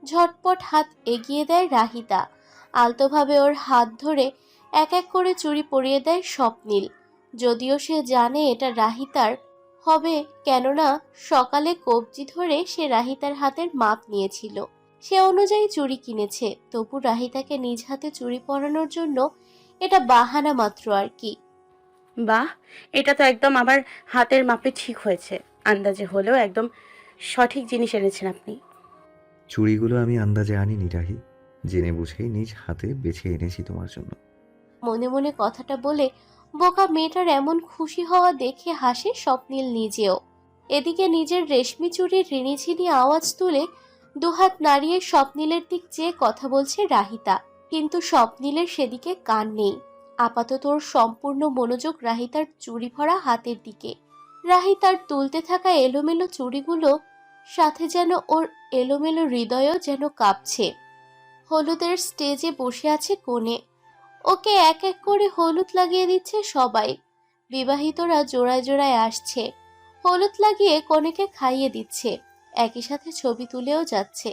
ঝটপট হাত এগিয়ে দেয় রাহিতা। আলতোভাবে ওর হাত ধরে এক এক করে চুড়ি পরিয়ে দেয় স্বপ্নীল। যদিও সে জানে এটা রাহিতার হবে, কেননা সকালে কবজি ধরে সে রাহিতার হাতের মাপ নিয়েছিল, সে অনুযায়ী চুড়ি কিনেছে। তবু রাহিতাকে নিজ হাতে চুড়ি পরানোর জন্য এটা বাহানা মাত্র আর কি। বাহ, এটা তো একদম আমার হাতের মাপে ঠিক হয়েছে। আন্দাজে হলেও একদম সঠিক জিনিস এনেছেন আপনি। চুড়িগুলো আমি আন্দাজে আনিনি রাহি, জেনে বুঝেই নিজ হাতে বেছে এনেছি তোমার জন্য। মনে মনে কথাটা বলে বোকা মেয়েটার এমন খুশি হওয়া দেখে হাসে স্বপ্নীল নিজেও। এদিকে নিজের রেশমি চুড়ির রিনিঝিনি আওয়াজ তুলে দুহাত নাড়িয়ে স্বপ্নীলের দিক চেয়ে কথা বলছে রাহিতা। কিন্তু স্বপ্নীলের সেদিকে কান নেই। আপাতত ওর সম্পূর্ণ মনোযোগ রাহিতার চুড়ি ভরা হাতের দিকে। রাহিতার তুলতে থাকা এলোমেলো চুড়িগুলো সাথে যেন ওর এলোমেলো হৃদয়ও যেন কাঁপছে। হলুদের স্টেজে বসে আছে কোণে, ওকে এক এক করে হলুদ লাগিয়ে দিচ্ছে সবাই। বিবাহিতরা জোড়ায় জোড়ায় আসছে, হলুদ লাগিয়ে কনেকে খাইয়ে দিচ্ছে, একই সাথে ছবি তুলেও যাচ্ছে।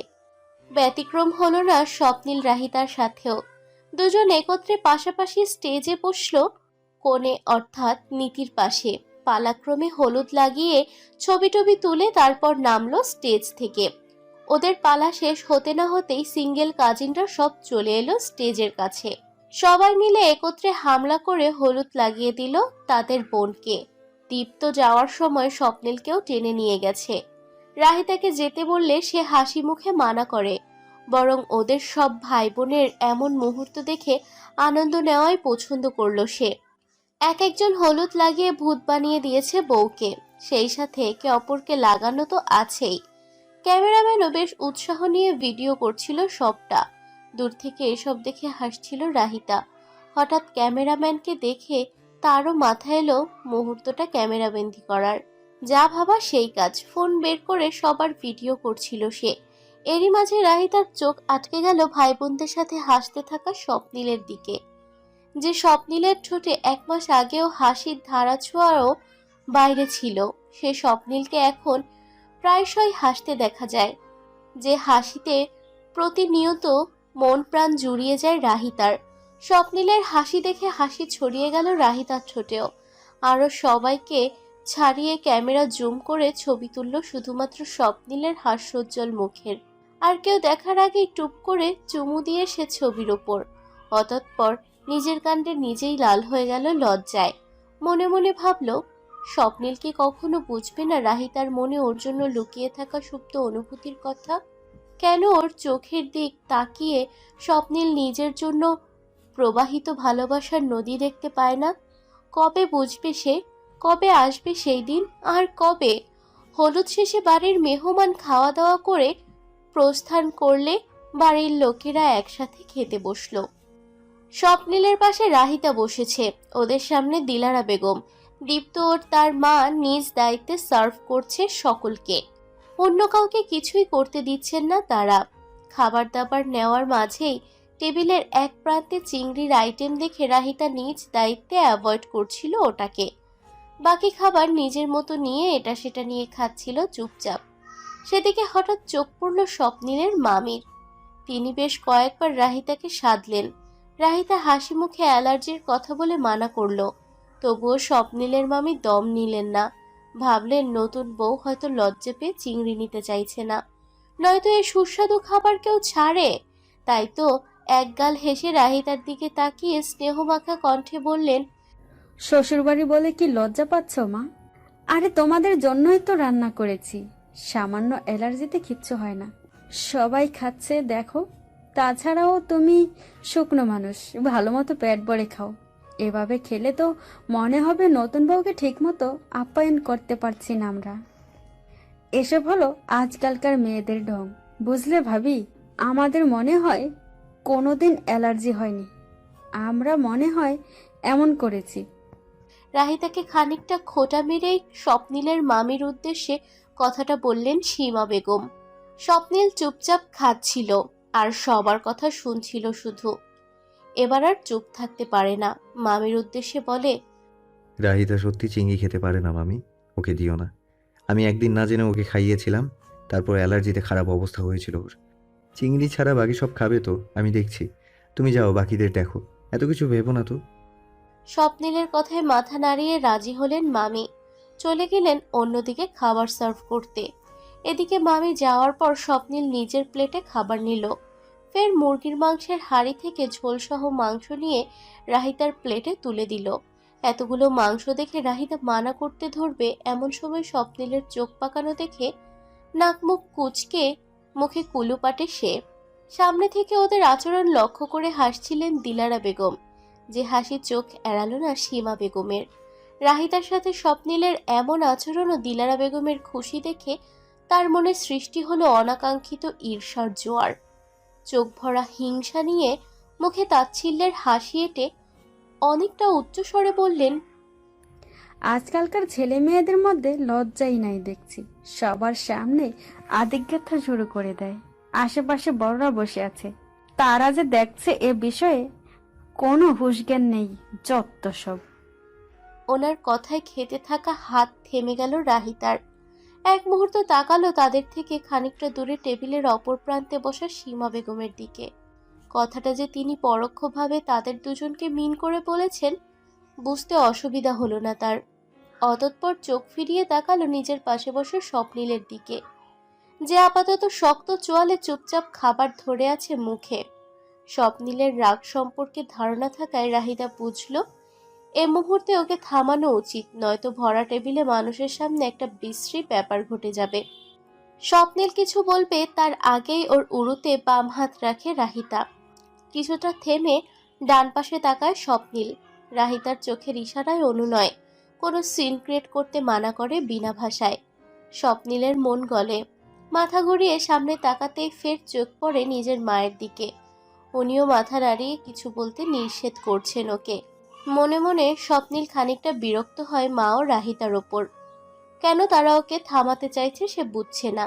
ব্যতিক্রম হলো না স্বপ্নীল রাহিতার সাথেও। দুজন একত্রে পাশাপাশি স্টেজে বসলো কোণে অর্থাৎ নীতির পাশে। পালাক্রমে হলুদ লাগিয়ে ছবি টবি তুলে তারপর নামলো স্টেজ থেকে। ওদের পালা শেষ হতে না হতেই সিঙ্গেল কাজিনরা সব চলে এলো স্টেজের কাছে। সবাই মিলে একত্রে হামলা করে হলুদ লাগিয়ে দিল তাদের বোনকে। দীপ্ত যাওয়ার সময় স্বপ্নিলকেও টেনে নিয়ে গেছে। রাহিতাকে যেতে বললে সে হাসি মুখে মানা করে, বরং ওদের সব ভাই বোনের এমন মুহূর্ত দেখে আনন্দ নেওয়াই পছন্দ করলো সে। এক একজন হলুদ লাগিয়ে ভূত বানিয়ে দিয়েছে বউকে, সেই সাথে একে অপরকে লাগানো তো আছেই। ক্যামেরাম্যানও বেশ উৎসাহ নিয়ে ভিডিও করছিল সবটা। দূর থেকে এসব দেখে হাসছিল রাহিতা। হঠাৎ ক্যামেরাম্যানকে দেখে তারও মাথায় এলো মুহূর্তটা ক্যামেরাবন্দি করার। যা ভাবা সেই কাজ, ফোন বের করে সবার ভিডিও করছিল সে। এরই মাঝে রাহিতার চোখ আটকে গেল ভাই বোনদের সাথে হাসতে থাকা স্বপ্নীলের দিকে। যে স্বপ্নীলের ঠোঁটে 1 মাস আগেও হাসির ধারা ছোঁয়ারও বাইরে ছিল, সে স্বপ্নীলকে এখন প্রায়শই হাসতে দেখা যায়, যে হাসিতে প্রতিনিয়ত মন প্রাণ জুড়িয়ে যায় রাহিতার। স্বপ্নীলের হাসি দেখে হাসি ছড়িয়ে গেল রাহিতার ঠোঁটেও। আরো সবাইকে ছাড়িয়ে ক্যামেরা জুম করে ছবি তুলল শুধুমাত্র স্বপ্নীলের হাস্যোজ্জ্বল মুখের। আর কেউ দেখার আগেই টুপ করে চুমু দিয়ে সে ছবির ওপর। অতঃপর নিজের কাণ্ডে নিজেই লাল হয়ে গেল লজ্জায়। মনে মনে ভাবল, স্বপ্নীল কি কখনো বুঝবে না রাহিতার মনে ওর জন্য লুকিয়ে থাকা সুপ্ত অনুভূতির কথা? কেন ওর চোখের দিক তাকিয়ে স্বপ্নীল নিজের জন্য প্রবাহিত ভালোবাসার নদী দেখতে পায় না? কবে বুঝবে সে? কবে আসবে সেই দিন? আর কবে হলুদ শেষে বাড়ির মেহমান খাওয়া দাওয়া করে প্রস্থান করলে বাড়ির লোকেরা একসাথে খেতে বসলো। স্বপ্নীলের পাশে রাহিতা বসেছে, ওদের সামনে দিলারা বেগম। দীপ্ত ওর তার মা নিজ দায়িত্বে সার্ভ করছে সকলকে। অন্য কাউকে কিছুই করতে দিচ্ছেন না তারা। খাবার দাবার নেওয়ার মাঝেই টেবিলের এক প্রান্তে চিংড়ির আইটেম দেখে রাহিতা নিজ দায়িত্বে অ্যাভয়েড করছিল ওটাকে। বাকি খাবার নিজের মতো নিয়ে এটা সেটা নিয়ে খাচ্ছিল চুপচাপ। সেদিকে হঠাৎ চোখ পড়ল স্বপ্নীলের মামির। তিনি বেশ কয়েকবার রাহিতাকে সাধলেন। রাহিতা হাসি মুখে অ্যালার্জির কথা বলে মানা করলো, তবুও স্বপ্নীলের মামি দম নিলেন না। ভাবলেন নতুন বউ হয়তো লজ্জা পেয়ে চিংড়ি নিতে চাইছে না, নয়তো এই সুস্বাদু খাবার কেউ ছাড়ে। তাই তো একগাল হেসে রাহিতার দিকে তাকিয়ে স্নেহমাখা কণ্ঠে বললেন, শ্বশুরবাড়ি বলে কি লজ্জা পাচ্ছ মা? আরে তোমাদের জন্যই তো রান্না করেছি। সামান্য অ্যালার্জিতে কিচ্ছু হয় না, সবাই খাচ্ছে দেখো। তাছাড়াও তুমি শুকনো মানুষ, ভালো মতো পেট ভরে খাও। এভাবে খেলে তো মনে হবে নতুন বউকে ঠিক মতো আপ্যায়ন করতে পারছি না আমরা। এসব হলো আজকালকার মেয়েদের ঢং, বুঝলে ভাবি? আমাদের মনে হয় কোনোদিন অ্যালার্জি হয়নি, আমরা মনে হয় এমন করেছি। রাহিতাকে খানিকটা খোঁটা মেরেই স্বপ্নীলের মামির উদ্দেশ্যে কথাটা বললেন সীমা বেগম। স্বপ্নীল চুপচাপ খাচ্ছিল আর সবার কথা শুনছিল শুধু। এবার আর চুপ থাকতে পারে না, মামির উদ্দেশ্যে বলে, রাহিতা সত্যি চিংড়ি খেতে পারে না মামি, ওকে দিও না। আমি একদিন না জেনে ওকে খাইয়েছিলাম, তারপর অ্যালার্জিতে খারাপ অবস্থা হয়েছিল ওর। চিংড়ি ছাড়া বাকি সব খাবে তো, আমি দেখছি। তুমি যাও, বাকিদের দেখো, এত কিছু ভেবো না তো। স্বপ্নিলের কথায় মাথা নাড়িয়ে রাজি হলেন মামি। চলে গেলেন অন্যদিকে খাবার সার্ভ করতে। এদিকে মামি যাওয়ার পর স্বপ্নিল নিজের প্লেটে খাবার নিল। ফের মুরগির মাংসের হাঁড়ি থেকে ঝোলসহ মাংস নিয়ে রাহিতার প্লেটে তুলে দিল। এতগুলো মাংস দেখে রাহিতা মানা করতে ধরবে এমন সময় স্বপ্নিলের চোখ পাকানো দেখে নাক মুখ কুঁচকে মুখে কুলু পাটে সে। সামনে থেকে ওদের আচরণ লক্ষ্য করে হাসছিলেন দিলারা বেগম, যে হাসি চোখ এড়ালো না সীমা বেগমের। রাহিতার সাথে স্বপ্নিলের এমন আচরণ ও দিলারা বেগমের খুশি দেখে তার মনে সৃষ্টি হলো অনাকাঙ্ক্ষিত ঈর্ষার জোয়ার। চোখ ভরা হিংসা নিয়ে মুখে তাচ্ছিল্যের হাসি এঁটে অনেকটা উচ্চস্বরে বললেন, আজকালকার ছেলে মেয়েদের মধ্যে লজ্জাই নাই দেখছি। সবার সামনে আদিজ্ঞতা শুরু করে দেয়। আশেপাশে বড়রা বসে আছে, তারা যে দেখছে এ বিষয়ে কোনো হুঁশজ্ঞান নেই। যত সব। ওনার কথায় খেতে থাকা হাত থেমে গেল রাহিতার। এক মুহূর্ত তাকালো তাদের থেকে খানিকটা দূরে টেবিলের অপর প্রান্তে বসা সীমা বেগমের দিকে। কথাটা যে তিনি পরোক্ষভাবে তাদের দুজনকে মিন করে বলেছেন বুঝতে অসুবিধা হলো না তার। অতঃপর চোখ ফিরিয়ে তাকালো নিজের পাশে বসে স্বপ্নিলের দিকে, যে আপাতত শক্ত চোয়ালে চুপচাপ খাবার ধরে আছে মুখে। স্বপ্নিলের রাগ সম্পর্কে ধারণা থাকায় রাহিতা বুঝল এ মুহূর্তে ওকে থামানো উচিত, নয়তো ভরা টেবিলে মানুষের সামনে একটা বিশ্রী ব্যাপার ঘটে যাবে। স্বপ্নিল কিছু বলবে তার আগেই ওর উরুতে বাম হাত রাখে রাহিতা। কিছুটা থেমে ডান পাশে তাকায় স্বপ্নিল। রাহিতার চোখের ইশারায় অনুনয়, কোনো সিন ক্রিয়েট করতে মানা করে বিনা ভাষায়। স্বপ্নিলের মন গলে। মাথা ঘুরিয়ে সামনে তাকাতেই ফের চোখ পড়ে নিজের মায়ের দিকে। উনিও মাথা নাড়িয়ে কিছু বলতে নিষেধ করছেন ওকে। মনে মনে স্বপ্নিল খানিকটা বিরক্ত হয় মা ও রাহিতার ওপর। কেন তারা ওকে থামাতে চাইছে সে বুঝছে না।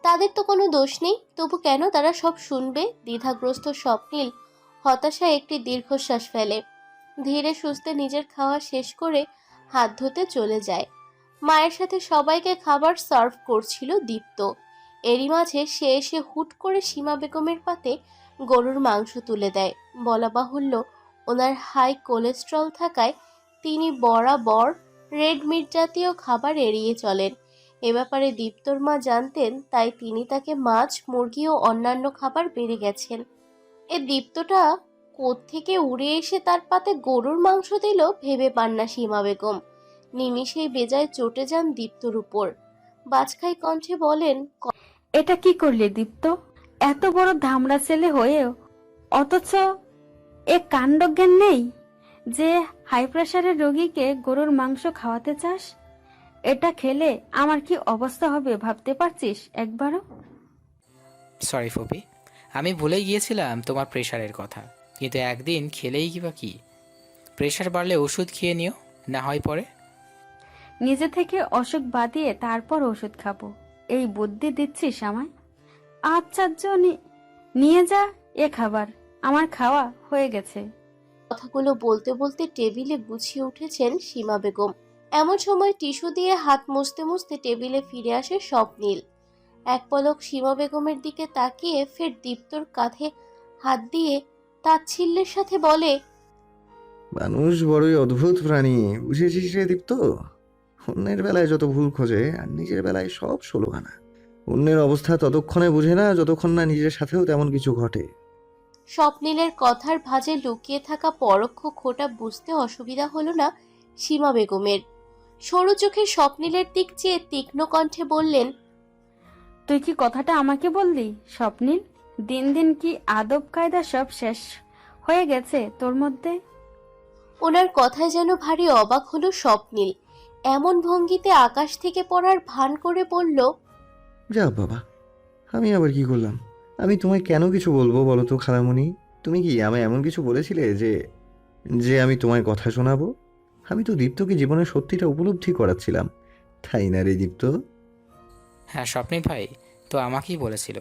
তাদের তো কোনো দোষ নেই, তবু কেন তারা সব শুনবে? দ্বিধাগ্রস্ত স্বপ্নিল হতাশায় একটি দীর্ঘশ্বাস ফেলে। ধীরে সুস্থে নিজের খাওয়া শেষ করে হাত ধুতে চলে যায়। মায়ের সাথে সবাইকে খাবার সার্ভ করছিল দীপ্ত। এরই মাঝে সে এসে হুট করে সীমা বেগমের পাতে গরুর মাংস তুলে দেয়। বলা বাহুল্য ওনার হাই কোলেস্ট্রল থাকায় তিনি বরাবর রেড মিট জাতীয় খাবার এড়িয়ে চলেন। এ ব্যাপারে দীপ্তর মা জানতেন, তাই তিনি তাকে মাছ, মুরগি ও অন্যান্য খাবার বেড়ে গেছেন। এ দীপ্তটা কোত্থেকে উড়ে এসে তার পাতে গরুর মাংস দিল ভেবে পান না সীমা বেগম। নিমিষেই বেজায় চটে যান দীপ্তর উপর। বাজখাই কণ্ঠে বলেন, এটা কি করলে দীপ্ত? এত বড় ধামড়া ছেলে হয়েও অথচ এ কাণ্ডজ্ঞান নেই যে হাই প্রেশারের রোগীকে গরুর মাংস খাওয়াতে চাস? এটা খেলে আমার কি অবস্থা হবে ভাবতে পারছিস একবারও? সরি ফুপি, আমি ভুলে গিয়েছিলাম তোমার প্রেশারের কথা। কিন্তু একদিন খেলেই কিবা কি, প্রেশার বাড়লে ওষুধ খেয়ে নিও, না হয় পরে। নিজে থেকে অসুখ বাদিয়ে তারপর ওষুধ খাবো, এই বুদ্ধি দিচ্ছিস আমায়? আচ্ছা নিয়ে যা এ খাবার, আমার খাওয়া হয়ে গেছে। কথাগুলো বলতে বলতে টেবিলে গুছিয়ে উঠেছেন সীমা বেগম। এমন সময় টিস্যু দিয়ে হাত মুছতে মুছতে টেবিলে ফিরে আসে স্বপ্নিল। এক পলক সীমা বেগমের দিকে তাকিয়ে ফের দীপ্তর কাঁধে হাত দিয়ে তাচ্ছিল্যের সাথে বলে, মানুষ বড়ই অদ্ভুত প্রাণী, বুঝেছিস রে দীপ্ত? অন্যের বেলায় যত ভুল খোঁজে আর নিজের বেলায় সব ষোলোখানা। অন্যের অবস্থা ততক্ষণে বুঝে না যতক্ষণ না নিজের সাথেও তেমন কিছু ঘটে। স্বপ্নিলের কথার ভাঁজে লুকিয়ে থাকা পরোক্ষ খোঁটা বুঝতে অসুবিধা হলো না সীমা বেগমের। সরু চোখে স্বপ্নিলের দিক চেয়ে তীক্ষ্ণ কণ্ঠে বললেন, তুই কি কথাটা আমাকে বললি স্বপ্নিল? দিন দিন কি আদব কায়দা সব শেষ হয়ে গেছে তোর মধ্যে? ওনার কথায় যেন ভারী অবাক হলো স্বপ্নিল। এমন ভঙ্গিতে আকাশ থেকে পড়ার ভান করে বলল, যা বাবা, আমি আবার কি করলাম? আমি তোমায় কেন কিছু বলবো বলো তো খালামণি? তুমি কি আমায় এমন কিছু বলেছিলে যে যে আমি তোমায় কথা শোনাবো? আমি তো দীপ্তকে জীবনের সত্যিটা উপলব্ধি করাচ্ছিলাম, তাই না রে দীপ্ত? হ্যাঁ স্বপ্নিল ভাই তো আমাকেই বলেছিল।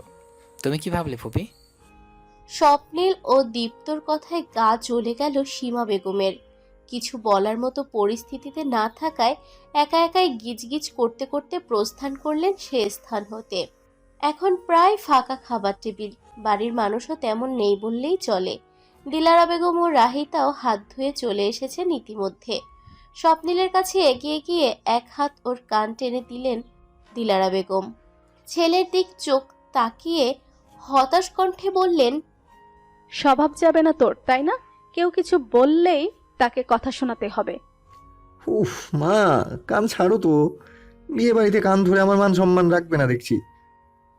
তুমি কি ভাবলে ফুপি? স্বপ্নিল ও দীপ্তর কথায় গা জ্বলে গেল সীমা বেগমের। কিছু বলার মতো পরিস্থিতিতে না থাকায় একা একাই গিজগিজ করতে করতে প্রস্থান করলেন সে স্থান হতে। এখন প্রায় ফাঁকা খাবার টেবিল। বাড়ির মানুষও তেমন নেই বললেই চলে। দিলারা বেগম ও রাহিতাও হাত ধুয়ে চলে এসেছেন ইতিমধ্যে। স্বপ্নিলের কাছে এগিয়ে গিয়ে এক হাত ওর কান টেনে দিলেন দিলারা বেগম। ছেলের দিক চোখ তাকিয়ে হতাশ কণ্ঠে বললেন, স্বভাব যাবে না তোর, তাই না? কেউ কিছু বললেই তাকে কথা শোনাতে হবে। উফ মা, কান ছাড়ো তো। বিয়ে বাড়িতে কান ধরে আমার মান সম্মান রাখবে না দেখছি।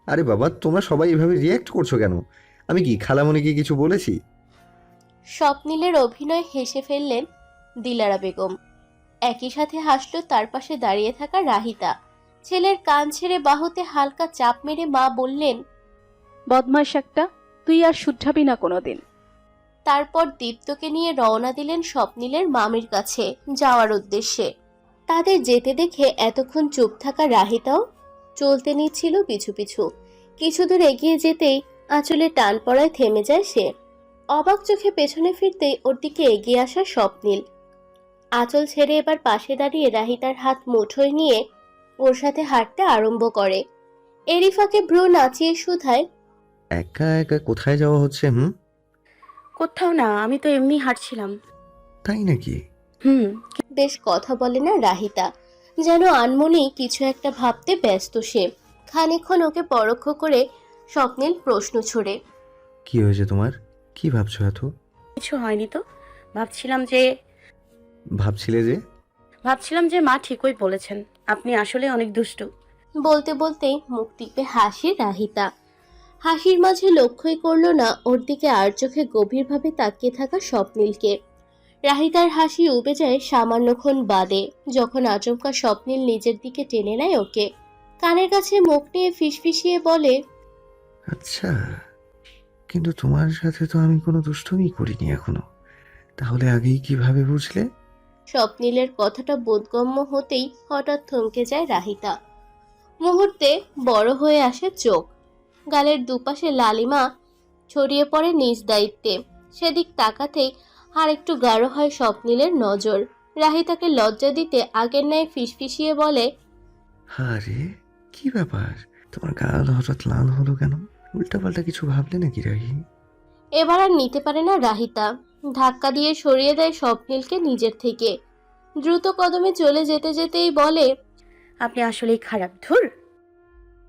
আরে বাবা, তোমরা সবাই এভাবে রিয়্যাক্ট করছো কেন? আমি কি খালামণিকে কিছু বলেছি? স্বপ্নিলের অভিনয় হেসে ফেললেন দিলারা বেগম। একই সাথে হাসল তার পাশে দাঁড়িয়ে থাকা রাহিতা। ছেলের কান ছেড়ে বাহুতে হালকা চাপ মেরে মা বললেন, বদমাইশ একটা, তুই আর শুধরাবি না কোনোদিন। তারপর দীপ্তকে নিয়ে রওনা দিলেন স্বপ্নিলের মামির কাছে যাওয়ার উদ্দেশ্যে। তাদের যেতে দেখে এতক্ষণ চুপ থাকা রাহিতাও চলতে নিচ্ছিল পিছু পিছু। কিছু দূর এগিয়ে যেতেই আঁচলে টান পড়ায় থেমে যায় সে। অবাক চোখে পেছনে ফিরতেই ওর দিকে এগিয়ে আসা স্বপ্নিল আঁচল ছেড়ে এবার পাশে দাঁড়িয়ে রাহিতার হাত মুঠোয় নিয়ে ওর সাথে হাঁটতে আরম্ভ করে। এরিফাকে ভ্রু নাচিয়ে শুধায়, একা একা কোথায় যাওয়া হচ্ছে? কোথাও না, আমি তো এমনি হাঁটছিলাম। তাই নাকি? হুম। বেশ কথা বলে না রাহিতা, যেন আনমনেই কিছু একটা ভাবতে ব্যস্ত সে। খানিকক্ষণ ওকে পরোক্ষ করে স্বপ্নিল প্রশ্ন ছড়ে, কি হয়েছে তোমার? কি ভাবছো এত? কিছু হয়নি তো। ভাবছিলাম যে মা ঠিকই বলেছেন, আপনি আসলে অনেক দুষ্টু। বলতে বলতেই মুখ টিপে হাসি রাহিতা। হাসির মাঝে লক্ষ্যই করল না ওর দিকে আর চোখে গভীরভাবে তাকিয়ে থাকা স্বপ্নিলকে। রাহিতার হাসি উবে যায় সামান্যক্ষণ বাদে, যখন আচমকা স্বপ্নিল নিজের দিকে টেনে নেয় ওকে। কানের কাছে মুখ নিয়ে ফিসফিসিয়ে বলে, আচ্ছা, কিন্তু তোমার সাথে তো আমি কোনো দুষ্টুমি করিনি এখনো। তাহলে আগেই কিভাবে বুঝলে? স্বপ্নিলের কথাটা বোধগম্য হতেই হঠাৎ থমকে যায় রাহিতা। মুহূর্তে বড় হয়ে আসে চোখ, গালের দুপাশে লালিমা ছড়িয়ে পড়ে নিজ দায়িত্বে। সেদিক তাকাতেই আর একটু গাঢ় হয় স্বপ্নিলের নজর। রাহিতাকে লজ্জা দিতে আগের ন্যায় ফিসফিসিয়ে বলে, আরে কি ব্যাপার, তোমার গাল হঠাৎ লাল হলো কেন? উল্টাপাল্টা কিছু ভাবলে নাকি রাহি? এবার আর নিতে পারে না রাহিতা, ধাক্কা দিয়ে সরিয়ে দেয় স্বপ্নিলকে নিজের থেকে। দ্রুত কদমে চলে যেতে যেতেই বলে, আপনি আসলেই খারাপ, ধুর।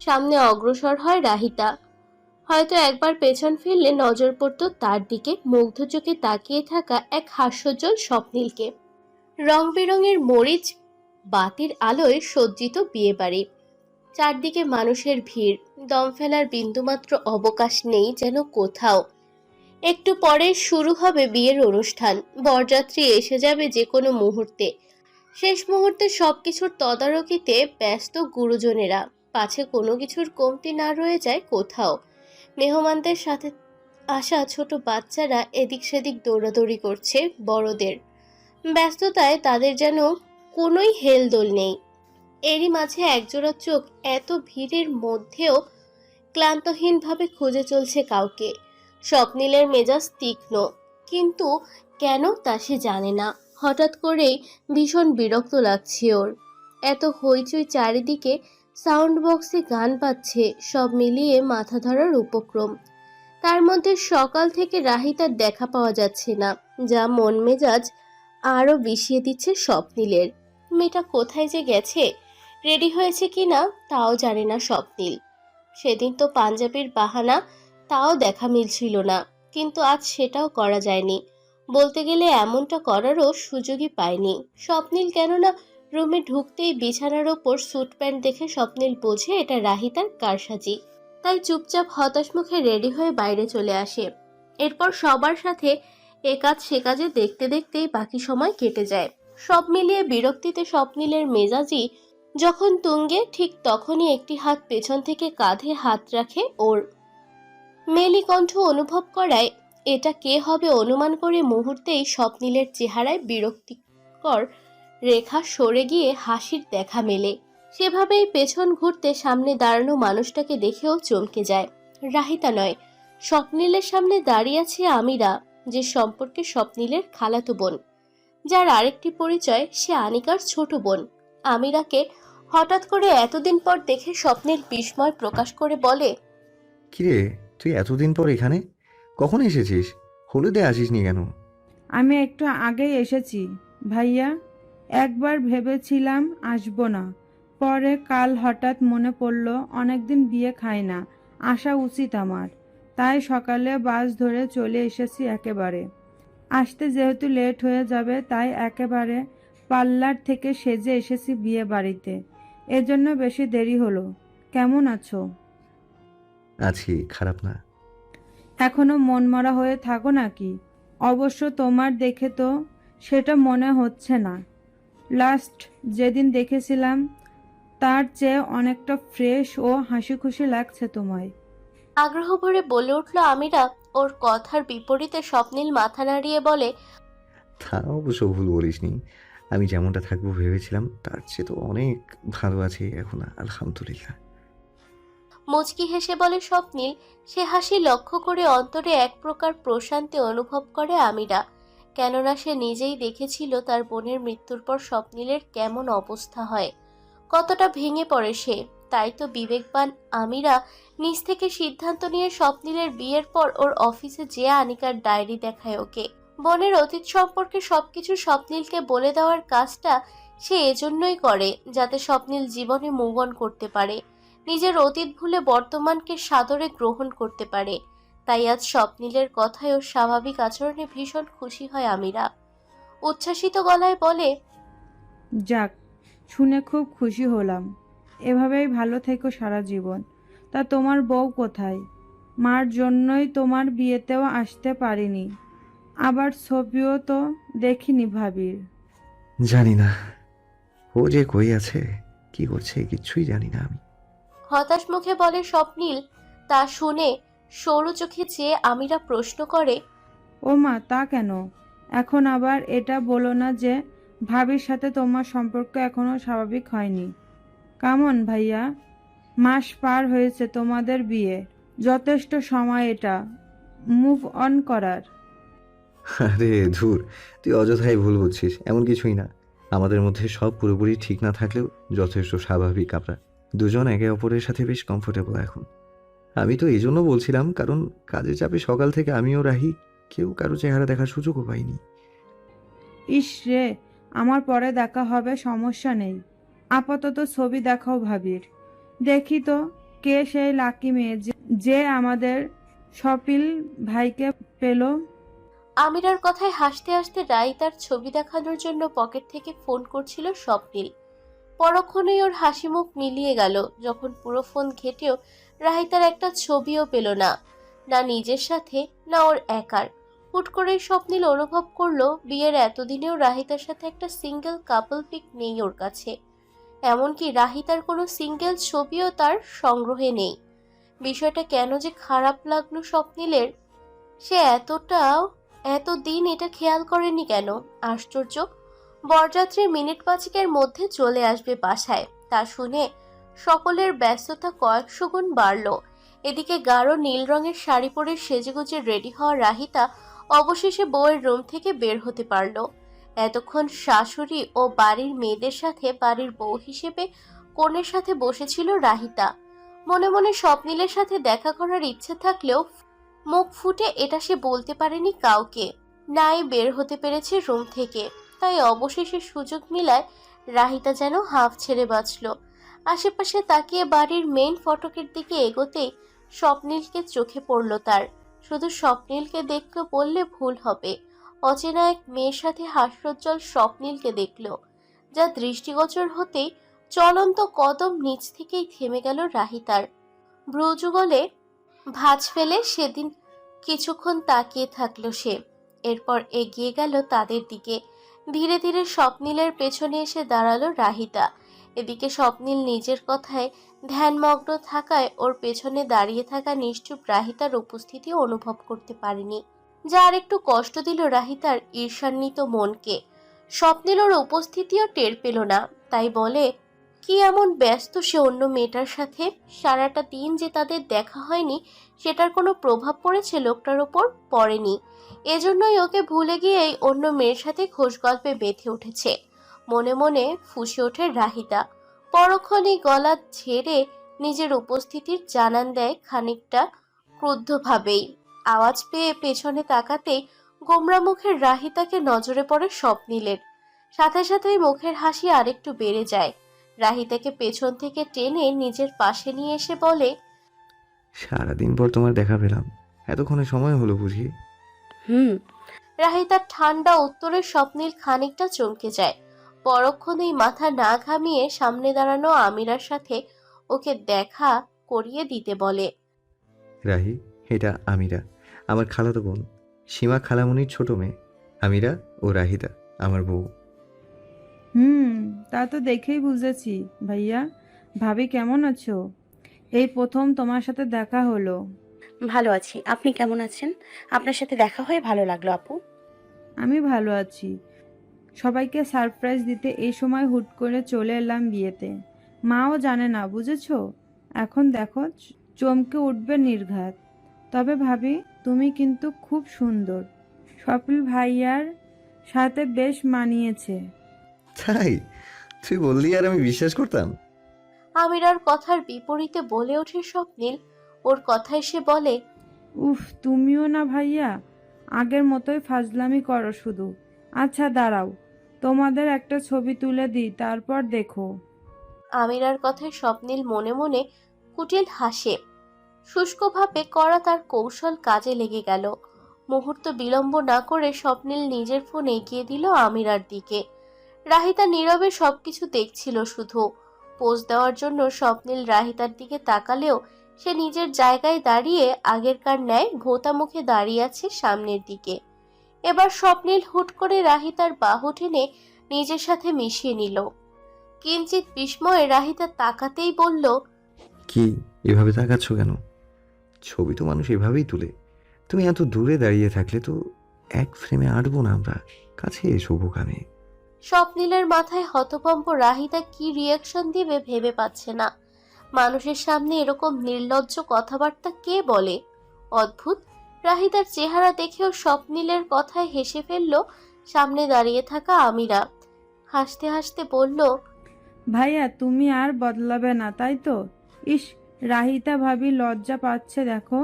সামনে অগ্রসর হয় রাহিতা। হয়তো একবার পেছন ফিরলে নজর পড়তো তার দিকে মুগ্ধ চোখে তাকিয়ে থাকা এক হাস্যোজ্জ্বল স্বপ্নিলকে। রং বেরঙের মরিচ বাতির আলোয় সজ্জিত বিয়ে বাড়ি। চারদিকে মানুষের ভিড়, দম ফেলার বিন্দুমাত্র অবকাশ নেই যেন কোথাও। একটু পরে শুরু হবে বিয়ের অনুষ্ঠান। বরযাত্রী এসে যাবে যে কোনো মুহূর্তে। শেষ মুহূর্তে সবকিছুর তদারকিতে ব্যস্ত গুরুজনেরা, পাছে কোনো কিছুর কমতি না রয়ে যায় কোথাও। মেহমানদের সাথে আসা ছোট বাচ্চারা এদিক সেদিক দৌড়াদৌড়ি করছে বড়দের ব্যস্ততায়, তাদের যেন কোনোই হেলদোল নেই। এরই মাঝে একজোড়া চোখ এত ভিড়ের মধ্যেও ক্লান্তহীনভাবে খুঁজে চলছে কাউকে। স্বপ্নিলের মেজাজ তীক্ষ্ণ, কিন্তু কেন তা সে জানে না। হঠাৎ করেই ভীষণ বিরক্ত লাগছে ওর। এত হইচই চারিদিকে, সাউন্ড বক্সে গান বাজছে, সব মিলিয়ে মাথা ধরার উপক্রম। তার মধ্যে সকাল থেকে রাহিতার দেখা পাওয়া যাচ্ছে না, যা মন মেজাজ আরও বিষিয়ে দিচ্ছে স্বপ্নিলের। মেয়েটা কোথায় যে গেছে, রেডি হয়েছে কিনা তাও জানে না স্বপ্নিল। সেদিন তো পাঞ্জাবির বাহানা, তাও দেখা মিলছিল না, কিন্তু আজ সেটাও করা যায়নি। বলতে গেলে এমনটা করারও সুযোগই পায়নি স্বপ্নিল, কেননা রুমে ঢুকতেই বিছানার ওপর স্যুট প্যান্ট দেখে স্বপ্নিল বোঝে এটা রাহিতার কারসাজি। তাই চুপচাপ হতাশ মুখে রেডি হয়ে বাইরে চলে আসে। এরপর সবার সাথে এ কাজ সে কাজে দেখতে দেখতেই বাকি সময় কেটে যায়। সব মিলিয়ে বিরক্তিতে স্বপ্নিলের মেজাজি যখন তুঙ্গে, ঠিক তখনই একটি হাত পেছন থেকে কাঁধে হাত রাখে ওর। মেলি কণ্ঠ অনুভব করায় এটা কে হবে অনুমান করে মুহূর্তেই স্বপ্নিলের চেহারায় বিরক্তিকর রেখা সরে গিয়ে হাসির দেখা মেলে। সেভাবেই পেছন ঘুরতে সামনে দাঁড়ানো মানুষটাকে দেখেও চমকে যায়। রাহিতা নয়, স্বপ্নিলের সামনে দাঁড়িয়ে আছে আমিরা, যে সম্পর্কে স্বপ্নিলের খালাতো বোন, যার আরেকটি পরিচয় সে আনিকার ছোট বোন। আমিরাকে হঠাৎ করে এতদিন পর দেখে স্বপ্নিল বিস্ময় প্রকাশ করে বলে, কিরে, তুই এতদিন পর এখানে? কখন এসেছিস? হলুদে আসিসনি কেন? আমি একটু আগেই এসেছি ভাইয়া। একবার ভেবেছিলাম আসবো না, পরে কাল হঠাৎ মনে পড়ল অনেকদিন বিয়ে খাই না, আসা উচিত আমার। তাই সকালে বাস ধরে চলে এসেছি একেবারে। আসতে যেহেতু লেট হয়ে যাবে তাই একেবারে পার্লার থেকে সেজে এসেছি বিয়ে বাড়িতে। এজন্য বেশি দেরি হলো। কেমন আছো? আছি, খারাপ না। এখনো মনমরা হয়ে থাকো নাকি? অবশ্য তোমার দেখে তো সেটা মনে হচ্ছে না। লাস্ট যেদিন দেখেছিলাম তার চেয়ে অনেকটা ফ্রেশ ও হাসি খুশি লাগছে তোমায়। আগ্রহ ভরে বলে উঠল আমিরা। ওর কথার বিপরীতে স্বপ্নিল মাথা নাড়িয়ে বলে, তা অবশ্য ভুল বলিসনি। আমি যেমনটা থাকবো ভেবেছিলাম তার চেয়ে তো অনেক ভালো আছি এখন, আলহামদুলিল্লাহ। মুচকি হেসে বলে স্বপ্নিল। সে হাসি লক্ষ্য করে অন্তরে এক প্রকার প্রশান্তি অনুভব করে আমিরা। কেননা সে নিজেই দেখেছিল তার বোনের মৃত্যুর পর স্বপ্নিলের কেমন অবস্থা হয়, কতটা ভেঙে পড়ে সে। তাই তো বিবেকবান আমিরা নিজ থেকে সিদ্ধান্ত নিয়ে স্বপ্নিলের বিয়ের পর ওর অফিসে যেয়ে আনিকার ডায়েরি দেখায় ওকে। বোনের অতীত সম্পর্কে সবকিছু স্বপ্নিলকে বলে দেওয়ার কাজটা সে এজন্যই করে, যাতে স্বপ্নিল জীবনে মুভ অন করতে পারে, নিজের অতীত ভুলে বর্তমানকে সাদরে গ্রহণ করতে পারে। তাই আজ স্বপ্নিলের কথায় ও স্বাভাবিক আচরণে ভীষণ খুশি হয় আমিরা। উচ্ছ্বাসিত গলায় বলে, যাক, শুনে খুব খুশি হলাম। এভাবেই ভালো থেকো সারা জীবন। তা তোমার বউ কোথায়? মার জন্যই তোমার বিয়েতেও আসতে পারিনি, আবার ছবিও তো দেখিনি ভাবির। জানি না ও যে কই আছে, কি করছে, কিচ্ছুই জানি না আমি। হতাশ মুখে বলে স্বপ্নিল। তা শুনে সরু চোখে চেয়ে আমিরা প্রশ্ন করে, ও মা, তা কেন? এখন আবার এটা বলো না যে ভাবির সাথে তোমার সম্পর্ক এখনো স্বাভাবিক হয়নি। কামন ভাইয়া, মাস পার হয়েছে তোমাদের বিয়ে, যথেষ্ট সময় এটা মুভ অন করার। আরে ধুর, তুই অযথাই ভুল বুঝছিস, এমন কিছুই না। আমাদের মধ্যে সব পুরোপুরি ঠিক না থাকলেও যথেষ্ট স্বাভাবিক। আমরা দুজন একে অপরের সাথে বেশ কমফোর্টেবল এখন। আমি তো এই জন্য বলছিলাম, কারণ কাজে চাপে সকাল থেকে আমিও রাহি কেউ কারো চেহারা দেখার সুযোগও পাইনি। ইস রে, আমার পরে দেখা হবে, সমস্যা নেই। আপাতত ছবি দেখাও ভাবির। দেখি তো কে সেই লাকি মেয়ে যে আমাদের স্বপিল ভাইকে পেল। আমিরার কথায় হাসতে হাসতে রাই তার ছবি দেখানোর জন্য পকেট থেকে ফোন করছিল স্বপ্নিল। পরক্ষণেই ওর হাসি মুখ মিলিয়ে গেল যখন পুরো ফোন ঘেটেও রাহি তার একটা ছবিও পেল না, না নিজের সাথে না ওর একার। হুট করেই স্বপ্নিল অনুভব করলো বিয়ের এতদিনেও রাহিতার সাথে একটা সিঙ্গেল কাপল পিক নেই ওর কাছে। এমনকি রাহিতার কোনো সিঙ্গেল ছবিও তার সংগ্রহে নেই। বিষয়টা কেন যে খারাপ লাগলো স্বপ্নিলের, সে এতদিন এটা খেয়াল করেনি কেন? আশ্চর্য। বরযাত্রী মিনিট পাঁচেকের মধ্যে চলে আসবে বাসায়, তা শুনে সকলের ব্যস্ততা কয়েকশো গুণ বাড়ল। এদিকে গাঢ় নীল রঙের শাড়ি পরে সেজেগুজে রেডি হওয়া রাহিতা অবশেষে বউয়ের রুম থেকে বের হতে পারল। এতক্ষণ শাশুড়ি ও বাড়ির মেয়েদের সাথে বাড়ির বউ হিসেবে কনের সাথে বসেছিল রাহিতা। মনে মনে স্বপ্নিলের সাথে দেখা করার ইচ্ছে থাকলেও মুখ ফুটে এটা সে বলতে পারেনি কাউকে। নাই বের হতে পেরেছে রুম থেকে। তাই অবশেষে সুযোগ মিলায় রাহিতা যেন হাঁফ ছেড়ে বাঁচল। আশেপাশে তাকিয়ে বাড়ির মেইন ফটকের দিকে এগোতেই স্বপ্নিলকে চোখে পড়ল তার। শুধু স্বপ্নিলকে দেখল বললে ভুল হবে, অচেনা এক মেয়ের সাথে হাস্যোজ্জ্বল স্বপ্নিলকে দেখল, যা দৃষ্টিগোচর হতেই চলন্ত কদম নিচ থেকেই থেমে গেল রাহিতার। ভ্রুযুগলে ভাঁজ ফেলে সেদিন কিছুক্ষণ তাকিয়ে থাকলো সে, এরপর এগিয়ে গেল তাদের দিকে। ধীরে ধীরে স্বপ্নিলের পেছনে এসে দাঁড়ালো রাহিতা। এদিকে স্বপ্নিল নিজের কথায় ধ্যানমগ্ন থাকায় ওর পেছনে দাঁড়িয়ে থাকা নিশ্চুপ রাহিতার উপস্থিতি অনুভব করতে পারেনি, যা আর একটু কষ্ট দিল রাহিতার ঈর্ষান্বিত মনকে। স্বপ্নিল ওর উপস্থিতিও টের পেল না, তাই বলে, কি এমন ব্যস্ত সে অন্য মেয়েটার সাথে? সারাটা দিন যে তাদের দেখা হয়নি সেটার কোনো প্রভাব পড়েছে লোকটার ওপর? পড়েনি। এজন্যই ওকে ভুলে গিয়েই অন্য মেয়ের সাথে খোশ গল্পে বেঁধে উঠেছে। মনে মনে ফুঁসে ওঠে রাহিতা। পরক্ষণেই গলা ঝেড়ে নিজের উপস্থিতির জানান দেয় খানিকটা ক্রুদ্ধভাবেই। আওয়াজ পেয়ে পেছনে তাকাতেই গোমরা মুখের রাহিতাকে নজরে পড়ে স্বপ্নিলের। সাথে সাথেই মুখের হাসি আরেকটু বেড়ে যায়। রাহিতাকে পেছন থেকে টেনে নিজের পাশে নিয়ে এসে বলে, সারাদিন পর তোমার দেখা পেলাম, এতক্ষণে সময় হলো বুঝি? হুম। রাহিতার ঠান্ডা উত্তরে স্বপ্নিল খানিকটা চমকে যায়। পরক্ষণেই মাথা না ঘামিয়ে সামনে দাঁড়ানো আমিরার সাথে ওকে দেখা করিয়ে দিতে বলে। রাহি, এটা আমিরা, আমার খালাতো বোন, সীমা খালামণির ছোট মেয়ে। আমিরা ও রাহিতা আমার বউ। তা তো দেখেই বুঝেছি। ভাইয়া, ভাবি কেমন আছো? এই প্রথম তোমার সাথে দেখা হলো। ভালো আছি, আপনি কেমন আছেন? আপনার সাথে দেখা হয়ে ভালো লাগলো আপু। আমি ভালো আছি। সবাইকে সারপ্রাইজ দিতে এই সময় হুট করে চলে এলাম বিয়েতে। মাও জানে না, বুঝেছো? এখন দেখো, চমকে উঠবে নির্ঘাত। তবে ভাবি, তুমি কিন্তু খুব সুন্দর। স্বপ্নিল ভাইয়ার সাথে বেশ মানিয়েছে। তাই? তুই বললি আর আমি বিশ্বাস করতাম? আমিরার কথার বিপরীতে বলে ওঠে স্বপ্নিল। ওর কথায় সে বলে, উফ, তুমিও না ভাইয়া, আগের মতোই ফাজলামি করো শুধু। আচ্ছা দাঁড়াও, তোমাদের একটা ছবি তুলে দিই, তারপর দেখো। আমিরার কথায় স্বপ্নিল মনে মনে কুটিল হাসে। শুষ্কভাবে করা তার কৌশল কাজে লেগে গেল। মুহূর্ত বিলম্ব না করে স্বপ্নিল নিজের ফোন এগিয়ে দিল আমিরার দিকে। রাহিতা নীরবে সবকিছু দেখছিল শুধু। পোজ দেওয়ার জন্য স্বপ্নিল রাহিতার দিকে তাকালেও সে নিজের জায়গায় দাঁড়িয়ে আগেরকার ন্যায় ভোঁতা মুখে দাঁড়িয়ে আছে সামনের দিকে। এবার স্বপ্নিল হুট করে রাহিতার বাহু টেনে নিজের সাথে মিশিয়ে নিল। কিঞ্চিত বিস্ময়ে রাহিতা তাকাতেই বলল, কি এভাবে তাকাচ্ছ কেন? ছবি তো মানুষ এভাবেই তুলে। তুমি এত দূরে দাঁড়িয়ে থাকলে তো এক ফ্রেমে আঁটবো না আমরা। কাছে এসো বোকামে। স্বপ্নিলের মাথায় হতভম্ব। রাহিতা কি রিয়াকশন দিবে ভেবে পাচ্ছে না। মানুষের সামনে এরকম নির্লজ্জ কথাবার্তা কে বলে? অদ্ভুত। রাহিতার চেহারা দেখেও স্বপ্নিলের কথায় হেসে ফেলল সামনে দাঁড়িয়ে থাকা আমিরা। হাসতে হাসতে বলল, ভাইয়া, তুমি আর বদলাবে না, তাই তো? ইস, রাহিতা ভাবি লজ্জা পাচ্ছে দেখো।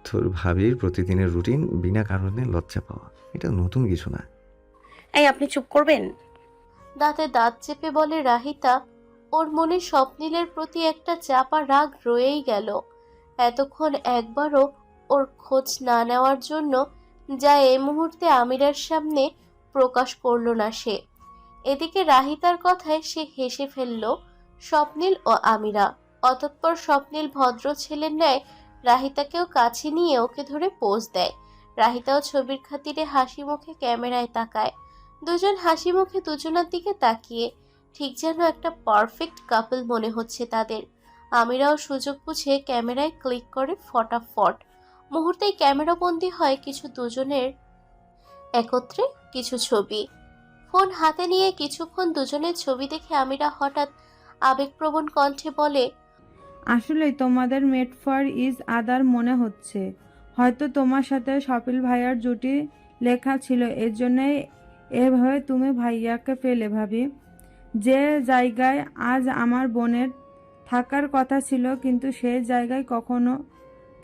তোর ভাবির প্রতিদিনের রুটিন বিনা কারণে লজ্জা পাওয়া, এটা নতুন কিছু না। এই আপনি চুপ করবেন? দাঁতে দাঁত চেপে বলে রাহিতা। ওর মনে স্বপ্নিলের প্রতি একটা চাপা রাগ রয়েই গেল। এতক্ষণ একবারও ওর খোঁজ না নেওয়ার জন্য যা এই মুহূর্তে আমিরার সামনে প্রকাশ করল না সে। এদিকে রাহিতার কথায় সে হেসে ফেলল স্বপ্নিল ও আমিরা। অতঃপর স্বপ্নিল ভদ্র ছেলের ন্যায় রাহিতাকেও কাছে নিয়ে ওকে ধরে পোজ দেয়। রাহিতাও ছবির খাতিরে হাসি মুখে ক্যামেরায় তাকায়। দুজন হাসি মুখে দুজনের দিকে তাকিয়ে ঠিক যেন একটা পারফেক্ট কাপল মনে হচ্ছে তাদের। আমিরাও সুযোগ বুঝে ক্যামেরায় ক্লিক করে ফটাফট। মুহূর্তেই ক্যামেরা বন্দী হয় কিছু দুজনের একত্রে কিছু ছবি। ফোন হাতে নিয়ে কিছুক্ষণ দুজনের ছবি দেখে আমিরা হঠাৎ আবেগপ্রবণ কণ্ঠে বলে, আসলে তোমাদের মেড ফর ইজ আদার মনে হচ্ছে। হয়তো তোমার সাথে স্বপ্নিল ভাইয়ার জুটি লেখা ছিল, এর জন্যই এভাবে তুমি ভাইয়াকে পেলে। ভাবি, যে জায়গায় আজ আমার বোনের থাকার কথা ছিল, কিন্তু সে জায়গায় কখনো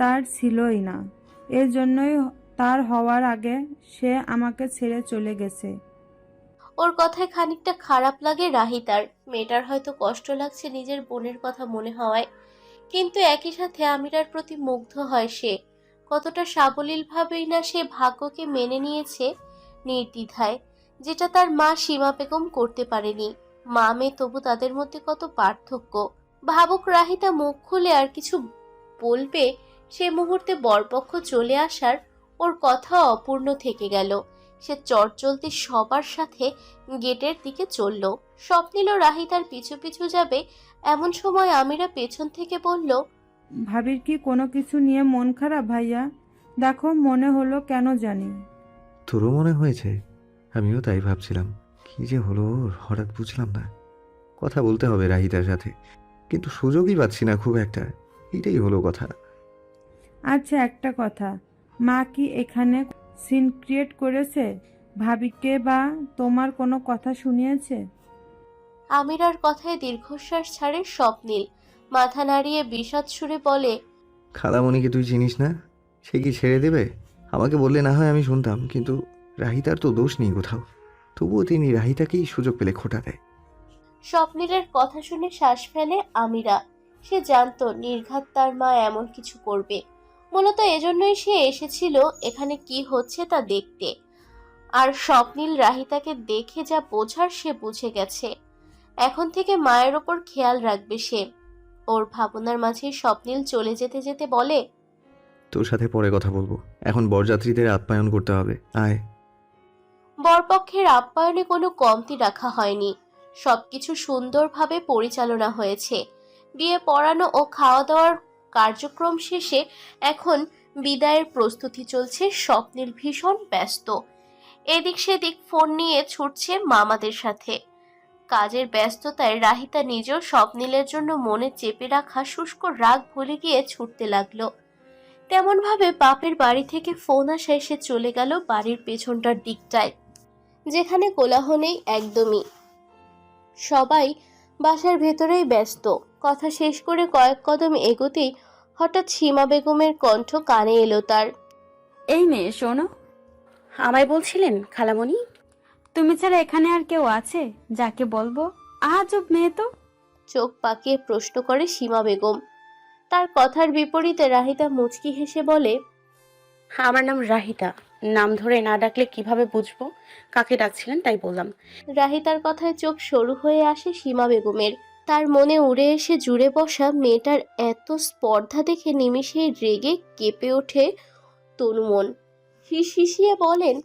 তার ছিলই না। এর জন্যই তার হওয়ার আগে সে আমাকে ছেড়ে চলে গেছে। ওর কথায় খানিকটা খারাপ লাগে রাহিতার। মেয়েটার হয়তো কষ্ট লাগছে নিজের বোনের কথা মনে হওয়ায়, কিন্তু একই সাথে আমিরার প্রতি মুগ্ধ হয় সে। কতটা সাবলীলভাবেই না সে ভাগ্যকে মেনে নিয়েছে নির্দ্বিধায়, যেটা তার মা সীমা বেগম করতে পারেনি। মা মেয়ে তবু তাদের মধ্যে কত পার্থক্য। ভাবুক রাহিতা মুখ খুলে আর কিছু বলবে, সে মুহূর্তে বরপক্ষ চলে আসার ওর কথা অপূর্ণ থেকে গেল। সে চটচলতি সবার সাথে গেটের দিকে চলল। স্বপ্নিল ও রাহিতার পিছু পিছু যাবে এমন সময় আমিরা পেছন থেকে বলল, ভাবির কি কোনো কিছু নিয়ে মন খারাপ ভাইয়া? দেখো, মনে হলো কেন জানি। তোরও মনে হয়েছে? আমিও তাই ভাবছিলাম। কি যে হলো ওর, হঠাৎ বুঝলাম না। কথা বলতে হবে রাহিতার সাথে, কিন্তু সুযোগই পাচ্ছি না খুব একটা। এটাই হলো কথা। আচ্ছা, একটা কথা, মা কি এখানে সিন ক্রিয়েট করেছে? ভাবিকে বা তোমার কোনো কথা শুনিয়েছে? আমিরার কথায় দীর্ঘশ্বাস ছাড়ে স্বপ্নিল। মাথা নাড়িয়ে বিষাদ সুরে বলে, খালামণিকে তুই চিনিস না? সে কি ছেড়ে দেবে? আমাকে বললে না হয় আমি শুনতাম, কিন্তু রাহিতার তো দোষ নেই কোথাও। তবুও তিনি রাহিতাকেই সুযোগ পেলে খোঁটা দেয়। স্বপ্নীলের কথা শুনে শ্বাস ফেলে আমিরা। সে জানতো নির্ঘাত তার মা এমন কিছু করবে। মূলত এজন্যই সে এসেছিল এখানে কি হচ্ছে তা দেখতে। আর স্বপ্নীল রাহিতাকে দেখে যা বোঝার সে বুঝে গেছে। এখন থেকে মায়ের ওপর খেয়াল রাখবে সে। ওর ভাবনার মাঝে স্বপ্নীল চলে যেতে যেতে বলে, তোর সাথে পরে কথা বলবো, এখন বরযাত্রীদের আপ্যায়ন করতে হবে, আয়। বরপক্ষের আপ্যায়নে কোনো কমতি রাখা হয়নি। সবকিছু সুন্দরভাবে পরিচালনা হয়েছে। বিয়ে পড়ানো ও খাওয়া দাওয়ার কার্যক্রম শেষে এখন বিদায়ের প্রস্তুতি চলছে। স্বপ্নীল ভীষণ ব্যস্ত। এদিক সেদিক ফোন নিয়ে ছুটছে মামাদের সাথে। কাজের ব্যস্ততায় রাহিতা নিজেও স্বপ্নীলের জন্য মনে চেপে রাখা শুষ্ক রাগ ভুলে গিয়ে ছুটতে লাগলো। তেমন ভাবে বাপের বাড়ি থেকে ফোন আসায় সে চলে গেল বাড়ির পেছনটার দিকটায়, যেখানে কোলাহল নেই একদমই। সবাই বাসার ভেতরেই ব্যস্ত। কথা শেষ করে কয়েক কদম এগোতেই হঠাৎ সীমা বেগমের কণ্ঠ কানে এলো তার। এই মেয়ে শোনো, আমায় বলছিলেন খালামণি? তুমি ছাড়া এখানে আর কেউ আছে যাকে বলবো? আজব মেয়ে তো। চোখ পাকিয়ে প্রশ্ন করে সীমা বেগম। তার কথার বিপরীতে রাহিতা মুচকি হেসে বলে, আমার নাম রাহিতা। নাম ধরে না ডাকলে কিভাবে বুঝবো কাকে ডাকছিলেন, তাই বললাম। রাহিতার কথায় চোখ সরু হয়ে আসে সীমা বেগমের। তার মনে উড়ে এসে জুড়ে বসা মেয়েটার এত স্পর্ধা দেখে নিমিষেই রেগে কেঁপে ওঠে তনুমন। হিসিয়ে বলেন,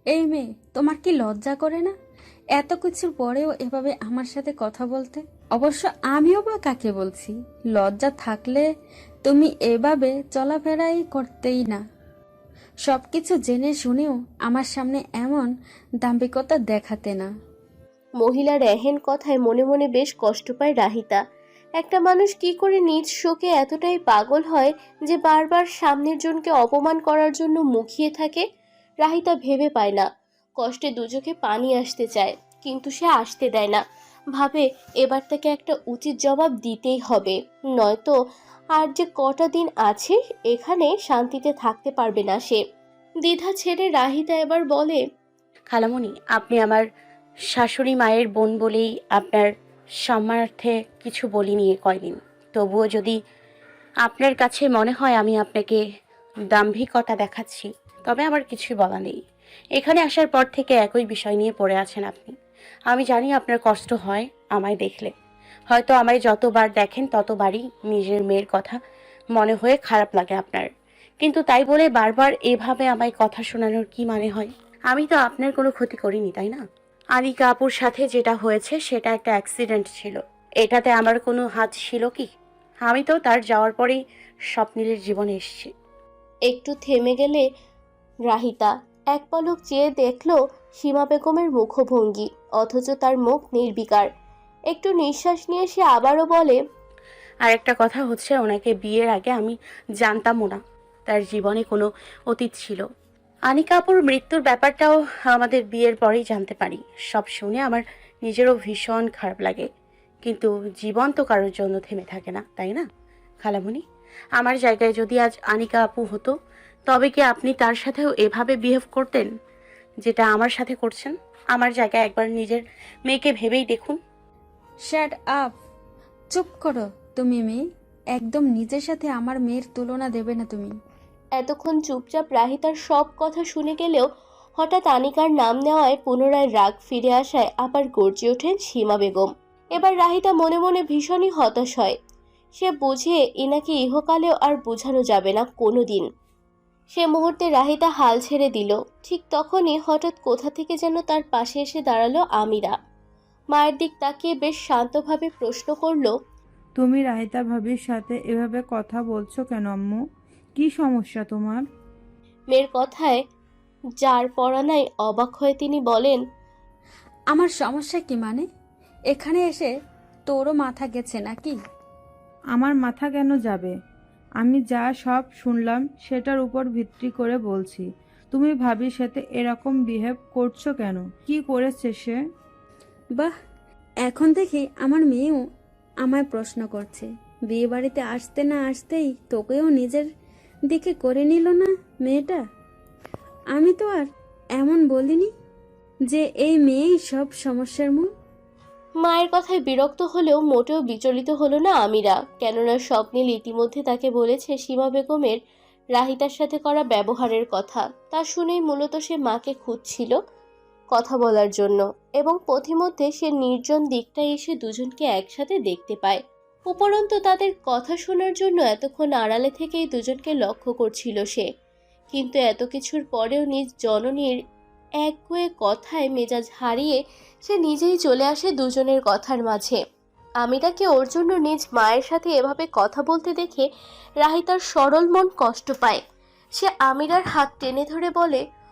এই মেয়ে, তোমার কি লজ্জা করে না এত কিছুর পরেও এভাবে আমার সাথে কথা বলতে? অবশ্য আমিও বা কাকে বলছি? লজ্জা থাকলে তুমি এভাবে চলাফেরাই করতেই না। সবকিছু জেনে শুনেও আমার সামনে এমন দাম্ভিকতা দেখাতে না। মহিলার এহেন কথায় মনে মনে বেশ কষ্ট পায় রাহিতা। একটা মানুষ কি করে নিজ শোকে এতটাই পাগল হয় যে বারবার সামনের জনকে অপমান করার জন্য মুখিয়ে থাকে? রাহিতা ভেবে পায় না। কষ্টে দুচোখে পানি আসতে চায়, কিন্তু সে আসতে দেয় না। ভাবে এবার তাকে একটা উচিত জবাব দিতেই হবে, নয়তো আর যে কটা দিন আছে এখানে শান্তিতে থাকতে পারবে না সে। দ্বিধা ছেড়ে রাহিতা এবার বলে, খালামণি, আপনি আমার শাশুড়ি মায়ের বোন বলেই আপনার সম্মানার্থে কিছু বলিনি এ কয়দিন। তবুও যদি আপনার কাছে মনে হয় আমি আপনাকে দাম্ভিকতা দেখাচ্ছি, তবে আমার কিছুই বলা নেই। এখানে আসার পর থেকে একই বিষয় নিয়ে পড়ে আছেন আপনি। আমি জানি আপনার কষ্ট হয় আমায় দেখলে। হয়তো আমায় যতবার দেখেন ততবারই নিজের মেয়ের কথা মনে হয়ে খারাপ লাগে আপনার। কিন্তু তাই বলে বারবার এভাবে আমায় কথা শোনানোর কি মানে হয়? আমি তো আপনার কোনো ক্ষতি করিনি, তাই না? আনিকা আপুর সাথে যেটা হয়েছে সেটা একটা অ্যাক্সিডেন্ট ছিল। এটাতে আমার কোনো হাত ছিল কি? আমি তো তার যাওয়ার পরেই স্বপ্নীলের জীবনে এসেছি। একটু থেমে গেলে রাহিতা এক পলক চেয়ে দেখল সীমা বেগমের মুখভঙ্গি, অথচ তার মুখ নির্বিকার। একটু নিঃশ্বাস নিয়ে সে আবারও বলে, আর একটা কথা হচ্ছে, ওনাকে বিয়ের আগে আমি জানতামও না তার জীবনে কোনো অতীত ছিল। আনিকা আপুর মৃত্যুর ব্যাপারটাও আমাদের বিয়ের পরেই জানতে পারি। সব শুনে আমার নিজেরও ভীষণ খারাপ লাগে, কিন্তু জীবন তো কারোর জন্য থেমে থাকে না, তাই না খালামণি? আমার জায়গায় যদি আজ আনিকা আপু হতো, তবে কি আপনি তার সাথেও এভাবে বিহেভ করতেন যেটা আমার সাথে করছেন? আমার জায়গায় একবার নিজের মেয়েকে ভেবেই দেখুন। শ্যাট আপ, চুপ করো তুমি মেয়ে। একদম নিজের সাথে আমার মেয়ের তুলনা দেবে না তুমি। এতক্ষণ চুপচাপ রাহিতার সব কথা শুনে গেলেও হঠাৎ আনিকার নাম নেওয়ায় পুনরায় রাগ ফিরে আসায় আবার গর্জে ওঠেন সীমা বেগম। এবার রাহিতা মনে মনে ভীষণই হতাশ হয়। সে বুঝে ইনাকে ইহকালেও আর বোঝানো যাবে না কোনো দিন। সে মুহূর্তে রাহিতা হাল ছেড়ে দিল। ঠিক তখনই হঠাৎ কোথা থেকে যেন তার পাশে এসে দাঁড়ালো আমিরা। মায়ের দিক তাকিয়ে বেশ শান্তভাবে প্রশ্ন করল, তুমি রাহিতা ভাবির সাথে এভাবে কথা বলছো কেন আম্মু? কি সমস্যা তোমার? মেয়ের কথায় যার পড়া নাই অবাক হয়ে তিনি বলেন, আমার সমস্যা কি মানে? এখানে এসে তোরও মাথা গেছে নাকি? আমার মাথা কেন যাবে? আমি যা সব শুনলাম সেটার উপর ভিত্তি করে বলছি। তুমি ভাবির সাথে এরকম বিহেভ করছো কেন? কি করেছে সে? বাহ, এখন দেখি আমার মেয়েও আমায় প্রশ্ন করছে। বিয়ে বাড়িতে আসতে না আসতেই তোকেও নিজের দিকে করে নিল না মেয়েটা? আমি তো আর এমন বলিনি যে এই মেয়েই সব সমস্যার মূল। মায়ের কথায় বিরক্ত হলেও মোটেও বিচলিত হলো না আমিরা, কেননা স্বপ্নিল ইতিমধ্যে তাকে বলেছে সীমা বেগমের রাহিতার সাথে করা ব্যবহারের কথা। তা শুনেই মূলত সে মাকে খুঁজছিল কথা বলার জন্য, এবং পথিমধ্যে সে নির্জন দিকটায় এসে দুজনকে একসাথে দেখতে পায়। উপরন্তু তাদের কথা শোনার জন্য এতক্ষণ আড়ালে থেকেই দুজনকে লক্ষ্য করছিল সে, কিন্তু এত কিছুর পরেও নিজ জননীর একগুঁয়ে কথায় মেজাজ হারিয়ে সে নিজেই চলে আসে দুজনের কথার মাঝে। আমিরাকে ওর জন্য নিজ মায়ের সাথে এভাবে কথা বলতে দেখে রাহিতার সরল মন কষ্ট পায়। সে আমিরার হাত টেনে ধরে বলে,